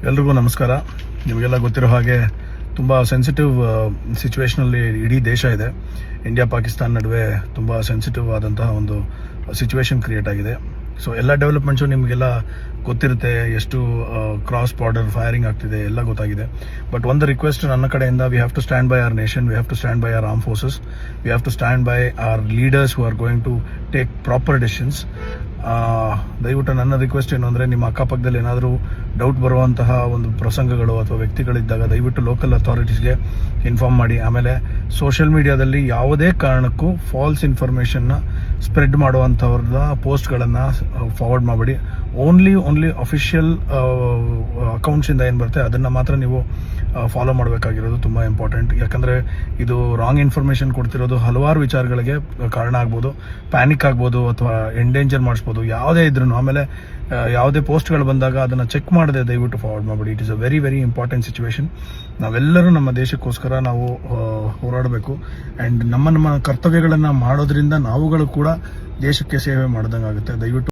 ಎಲ್ರಿಗೂ ನಮಸ್ಕಾರ. ನಿಮಗೆಲ್ಲ ಗೊತ್ತಿರೋ ಹಾಗೆ ತುಂಬ ಸೆನ್ಸಿಟಿವ್ ಸಿಚುವೇಶನಲ್ಲಿ ಇಡೀ ದೇಶ ಇದೆ. ಇಂಡಿಯಾ ಪಾಕಿಸ್ತಾನ ನಡುವೆ ತುಂಬ ಸೆನ್ಸಿಟಿವ್ ಆದಂತಹ ಒಂದು ಸಿಚುವೇಶನ್ ಕ್ರಿಯೇಟ್ ಆಗಿದೆ. ಸೊ ಎಲ್ಲ ಡೆವಲಪ್ಮೆಂಟ್ಸು ನಿಮಗೆಲ್ಲ ಗೊತ್ತಿರುತ್ತೆ, ಎಷ್ಟು ಕ್ರಾಸ್ ಬಾರ್ಡರ್ ಫೈರಿಂಗ್ ಆಗ್ತಿದೆ ಎಲ್ಲ ಗೊತ್ತಾಗಿದೆ. ಬಟ್ ಒಂದು ರಿಕ್ವೆಸ್ಟ್ ನನ್ನ ಕಡೆಯಿಂದ, we have to stand by our nation, we have to stand by our arm forces, we have to stand by our leaders who are going to take proper decisions. ದಯವಿಟ್ಟು ನನ್ನ request ಏನು ಅಂದರೆ, ನಿಮ್ಮ ಅಕ್ಕಪಕ್ಕದಲ್ಲಿ ಏನಾದರೂ doubt ಬರುವಂತಹ ಒಂದು ಪ್ರಸಂಗಗಳು ಅಥವಾ ವ್ಯಕ್ತಿಗಳಿದ್ದಾಗ ದಯವಿಟ್ಟು ಲೋಕಲ್ ಅಥಾರಿಟೀಸ್ಗೆ ಇನ್ಫಾರ್ಮ್ ಮಾಡಿ. ಆಮೇಲೆ ಸೋಷಿಯಲ್ ಮೀಡಿಯಾದಲ್ಲಿ ಯಾವುದೇ ಕಾರಣಕ್ಕೂ ಫಾಲ್ಸ್ ಇನ್ಫಾರ್ಮೇಷನ್ನ ಸ್ಪ್ರೆಡ್ ಮಾಡುವಂಥವ್ರನ್ನ ಪೋಸ್ಟ್ಗಳನ್ನು ಫಾರ್ವರ್ಡ್ ಮಾಡಬೇಡಿ. ಓನ್ಲಿ ಅಫಿಷಿಯಲ್ ಅಕೌಂಟ್ಸಿಂದ ಏನು ಬರುತ್ತೆ ಅದನ್ನು ಮಾತ್ರ ನೀವು ಫಾಲೋ ಮಾಡಬೇಕಾಗಿರೋದು ತುಂಬ ಇಂಪಾರ್ಟೆಂಟ್. ಯಾಕಂದರೆ ಇದು ರಾಂಗ್ ಇನ್ಫಾರ್ಮೇಷನ್ ಕೊಡ್ತಿರೋದು ಹಲವಾರು ವಿಚಾರಗಳಿಗೆ ಕಾರಣ ಆಗ್ಬೋದು, ಪ್ಯಾನಿಕ್ ಆಗ್ಬೋದು ಅಥವಾ ಎಂಡೇಂಜರ್ ಮಾಡಿಸ್ಬೋದು, ಯಾವುದೇ ಇದ್ರೂ. ಆಮೇಲೆ ಯಾವುದೇ ಪೋಸ್ಟ್ಗಳು ಬಂದಾಗ ಅದನ್ನು ಚೆಕ್ ಮಾಡದೆ ದಯವಿಟ್ಟು ಫಾರ್ವರ್ಡ್ ಮಾಡಬೇಡಿ. It is a very very important situation. ನಾವೆಲ್ಲರೂ ನಮ್ಮ ದೇಶಕ್ಕೋಸ್ಕರ ನಾವು ಹೋರಾಡಬೇಕು. ಆ್ಯಂಡ್ ನಮ್ಮ ಕರ್ತವ್ಯಗಳನ್ನು ಮಾಡೋದ್ರಿಂದ ನಾವುಗಳು ಕೂಡ ದೇಶಕ್ಕೆ ಸೇವೆ ಮಾಡ್ದಂಗೆ ಆಗುತ್ತೆ. ದಯವಿಟ್ಟು